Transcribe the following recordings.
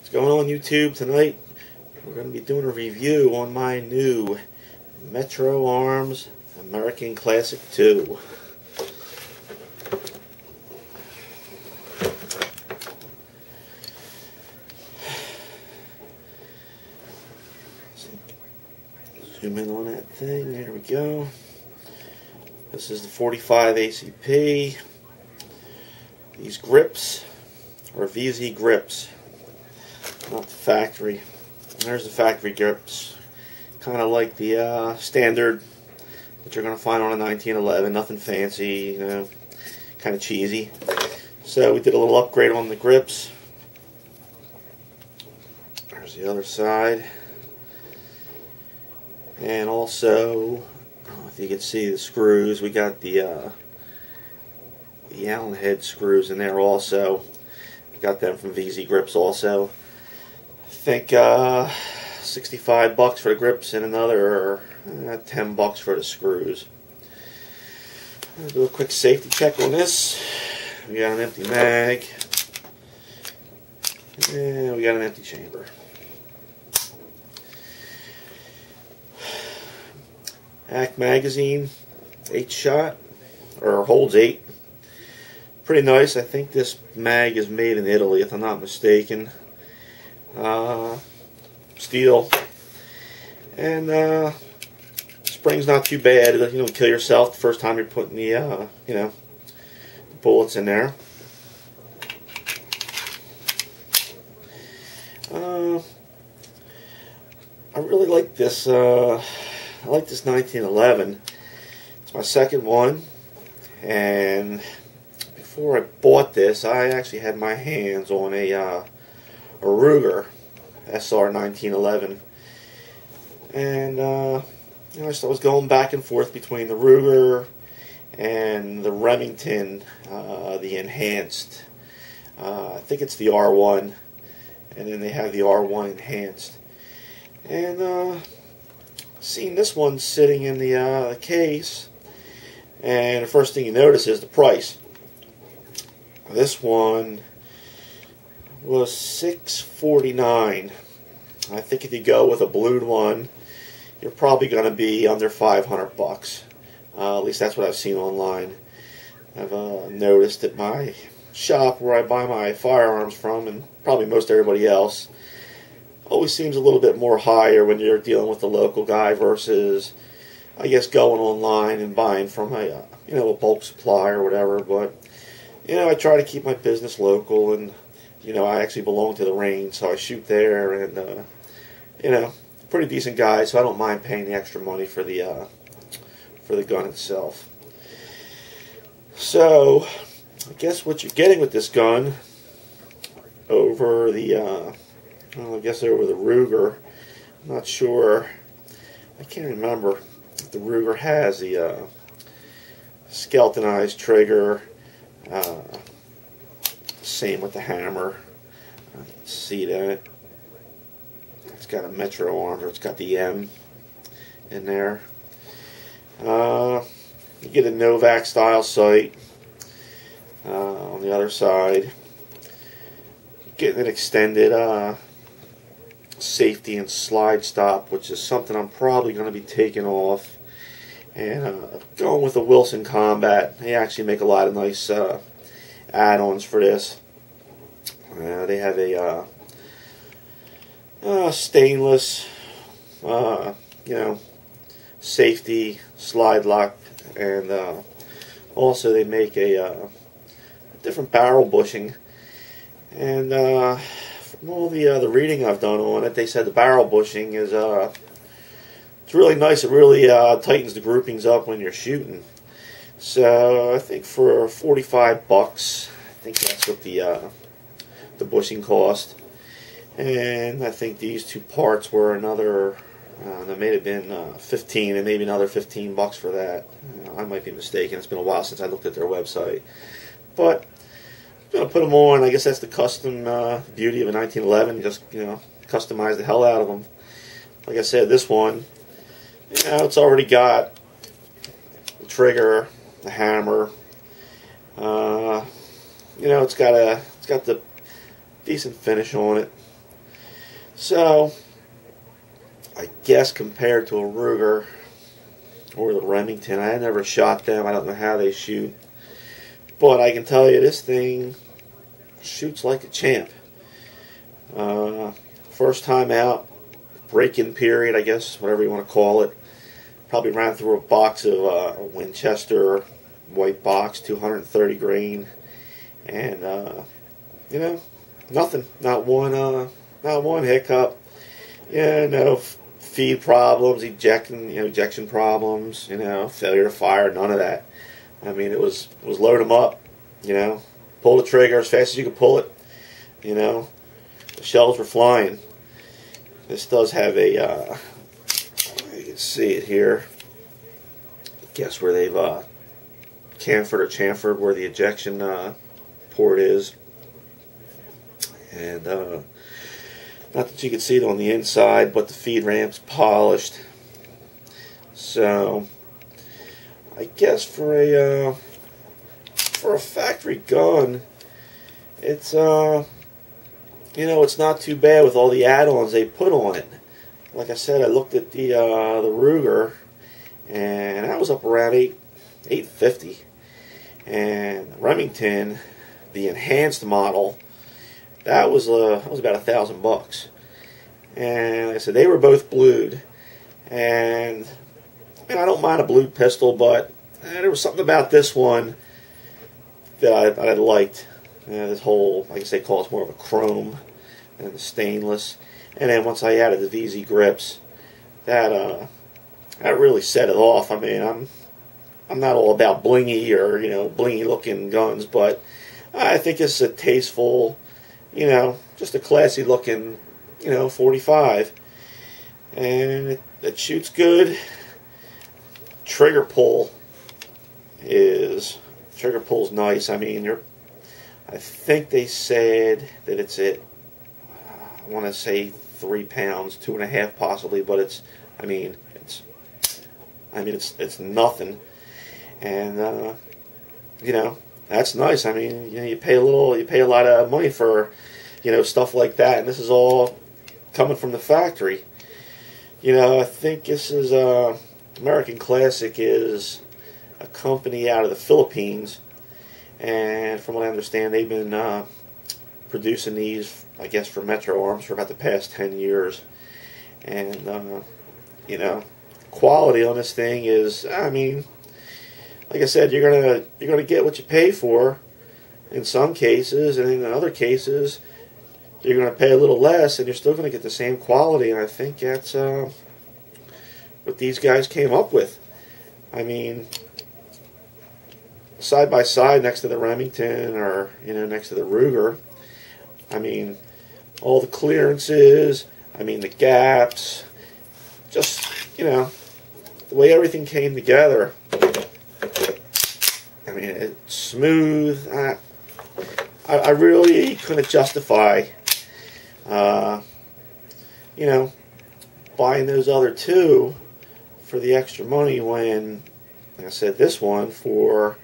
What's going on YouTube tonight? We're going to be doing a review on my new Metro Arms American Classic 2. Zoom in on that thing. There we go. This is the 45 ACP. These grips are VZ grips, not the factory. There's the factory grips, kind of like the standard that you're going to find on a 1911. Nothing fancy, you know, kind of cheesy. So we did a little upgrade on the grips. There's the other side, and also, if you can see the screws, we got the Allen head screws in there also. Got them from VZ Grips also. I think $65 for the grips and another $10 for the screws. I'll do a quick safety check on this. We got an empty mag, and we got an empty chamber. ACK magazine, 8-shot, or holds 8. Pretty nice. I think this mag is made in Italy, if I'm not mistaken. Steel, and spring's not too bad. You don't kill yourself the first time you're putting the the bullets in there. I really like this. I like this 1911. It's my second one, and before I bought this, I actually had my hands on a Ruger SR 1911, and I was going back and forth between the Ruger and the Remington, the enhanced. I think it's the R1, and then they have the R1 enhanced. And seeing this one sitting in the case, and the first thing you notice is the price. This one was $649. I think if you go with a blued one, you're probably going to be under $500. At least that's what I've seen online. I've noticed at my shop where I buy my firearms from, and probably most everybody else, always seems a little bit more higher when you're dealing with the local guy versus, I guess, going online and buying from a a bulk supply or whatever. But I try to keep my business local, and I actually belong to the range, so I shoot there, and pretty decent guy, so I don't mind paying the extra money for the gun itself. So I guess what you're getting with this gun over the I guess over the Ruger, I'm not sure, I can't remember if the Ruger has the skeletonized trigger. Same with the hammer. See that? It's got a Metro Arms, or it's got the M in there. You get a Novak style sight on the other side. Getting an extended safety and slide stop, which is something I'm probably going to be taking off. And going with the Wilson Combat. They actually make a lot of nice add-ons for this. They have a stainless, safety slide lock, and also they make a different barrel bushing. And from all the reading I've done on it, they said the barrel bushing is it's really nice. It really tightens the groupings up when you're shooting. So I think for $45, I think that's what the bushing cost. And I think these two parts were another, that may have been 15, and maybe another $15 for that. I might be mistaken. It's been a while since I looked at their website. But I'm going to put them on. I guess that's the custom beauty of a 1911. Just customize the hell out of them. Like I said, this one, it's already got the trigger, the hammer. It's got the decent finish on it. So, I guess compared to a Ruger or the Remington, I never shot them. I don't know how they shoot. But I can tell you this thing shoots like a champ. First time out, break-in period, I guess, whatever you want to call it. Probably ran through a box of Winchester white box, 230 grain. And, you know, nothing. Not one hiccup. Yeah, no feed problems, ejection problems, failure to fire, none of that. I mean, it was load them up, pull the trigger as fast as you could pull it, the shells were flying. This does have a, you can see it here, guess where they've chamfered or chamfered where the ejection port is. And, not that you can see it on the inside, but the feed ramp's polished. So, I guess for a factory gun, it's it's not too bad with all the add-ons they put on it. Like I said, I looked at the Ruger, and that was up around $850, and the Remington, the enhanced model, that was about $1,000. And like I said, they were both blued, and I don't mind a blued pistol, but there was something about this one that I liked. This whole, I guess they call it more of a chrome than the stainless. And then once I added the VZ grips, that really set it off. I mean, I'm not all about blingy or blingy looking guns, but I think it's a tasteful, just a classy looking, 45, and it shoots good. Trigger pull's nice. I mean, I think they said that it's at, I want to say 3 pounds, 2.5 possibly, but it's nothing. And that's nice. I mean, you pay a lot of money for, stuff like that, and this is all coming from the factory. I think this is American Classic is a company out of the Philippines, and from what I understand, they've been producing these, I guess, for Metro Arms for about the past 10 years. And quality on this thing is, I mean, like I said, you're gonna get what you pay for in some cases, and in other cases you're going to pay a little less, and you're still going to get the same quality. And I think that's what these guys came up with. I mean, side by side next to the Remington or next to the Ruger, I mean, all the clearances, I mean, the gaps, just the way everything came together. I mean, it's smooth. I really couldn't justify buying those other two for the extra money when, like I said, this one for,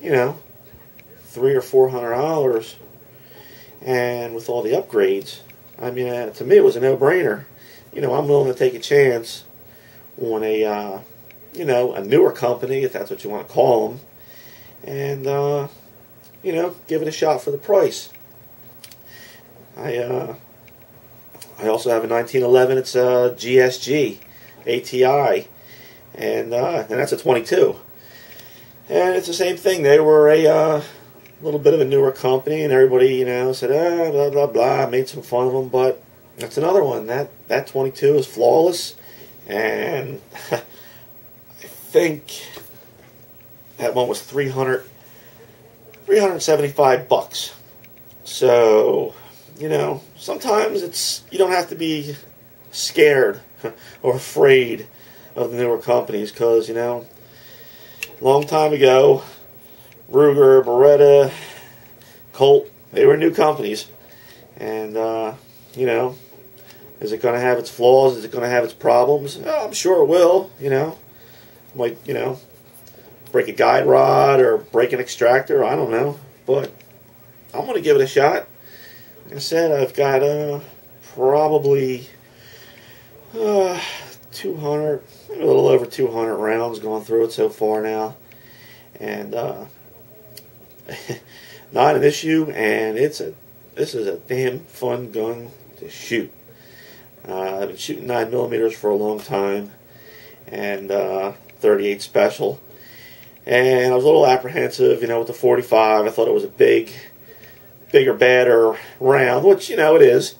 $300 or $400, and with all the upgrades, I mean, to me it was a no-brainer. I'm willing to take a chance on a newer company, if that's what you want to call them, and give it a shot for the price. I also have a 1911. It's a GSG ATI, and that's a 22. And it's the same thing. They were a little bit of a newer company, and everybody said blah blah blah, made some fun of them. But that's another one. That 22 is flawless, and I think that one was $375. So, sometimes you don't have to be scared or afraid of the newer companies, because, long time ago, Ruger, Beretta, Colt, they were new companies. And, is it going to have its flaws? Is it going to have its problems? Oh, I'm sure it will, Might, break a guide rod or break an extractor, I don't know. But I'm going to give it a shot. Like I said, I've got probably 200, maybe a little over 200 rounds going through it so far now, and not an issue. And this is a damn fun gun to shoot. I've been shooting 9mm for a long time, and 38 special. And I was a little apprehensive, with the 45. I thought it was a bigger, badder round, which it is.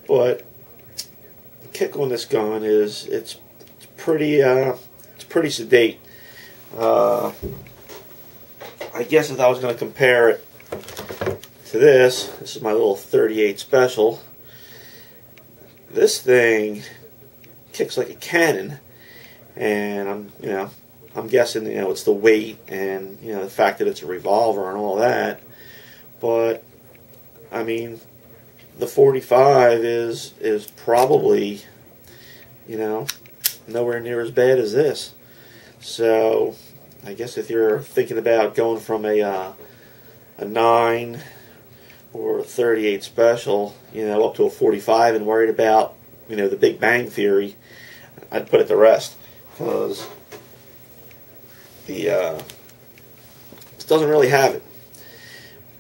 But the kick on this gun is it's pretty sedate. I guess if I was going to compare it to this is my little 38 special. This thing kicks like a cannon, and I'm guessing it's the weight and the fact that it's a revolver and all that. But I mean, the 45 is probably nowhere near as bad as this. So I guess if you're thinking about going from a 9 or a 38 special, up to a 45 and worried about the Big Bang Theory, I'd put it to rest, because it doesn't really have it.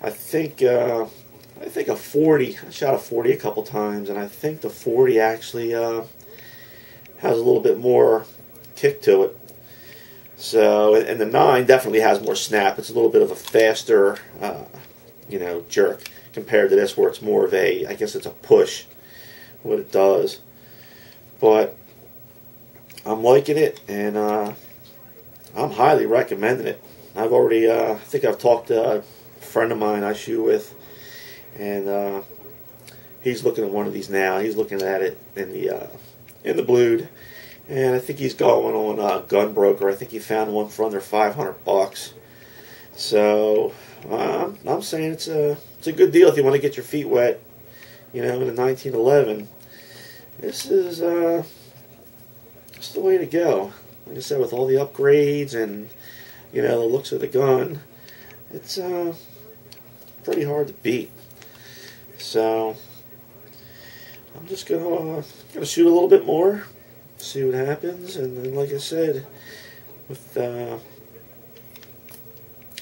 I think a 40. I shot a 40 a couple times, and I think the 40 actually has a little bit more kick to it. So, and the 9 definitely has more snap. It's a little bit of a faster, jerk compared to this, where it's more of a, I guess it's a push, what it does. But I'm liking it, and I'm highly recommending it. I've already, I think I've talked to a friend of mine I shoot with, and he's looking at one of these now. He's looking at it in the blued, and I think he's going on Gunbroker. I think he found one for under $500. So I'm saying it's a good deal if you want to get your feet wet, in a 1911. This is it's the way to go. Like I said, with all the upgrades and the looks of the gun, it's pretty hard to beat. So I'm just gonna shoot a little bit more, see what happens, and then, like I said, I'm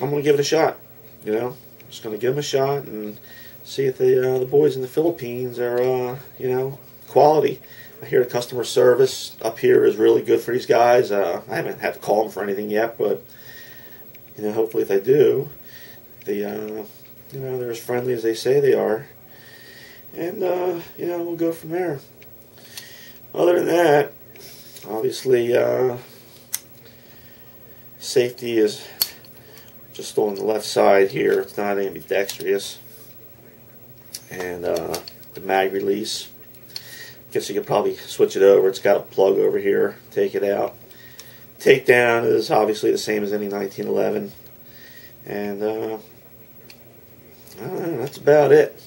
gonna give it a shot. Just gonna give them a shot and see if the boys in the Philippines are quality. I hear the customer service up here is really good for these guys. I haven't had to call them for anything yet, but hopefully if I do, they're as friendly as they say they are, and we'll go from there. Other than that, obviously safety is just on the left side here. It's not ambidextrous, and the mag release, guess you could probably switch it over. It's got a plug over here. Take it out. Takedown is obviously the same as any 1911, and I don't know, that's about it.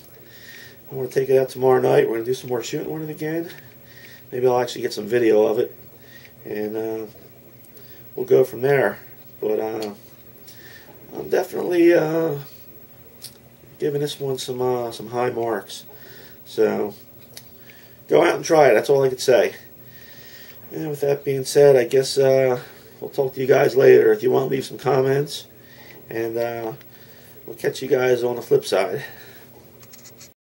I'm going to take it out tomorrow night. We're going to do some more shooting with it again. Maybe I'll actually get some video of it, and we'll go from there. But I'm definitely giving this one some high marks. So go out and try it. That's all I could say. And with that being said, I guess we'll talk to you guys later. If you want to leave some comments, and we'll catch you guys on the flip side.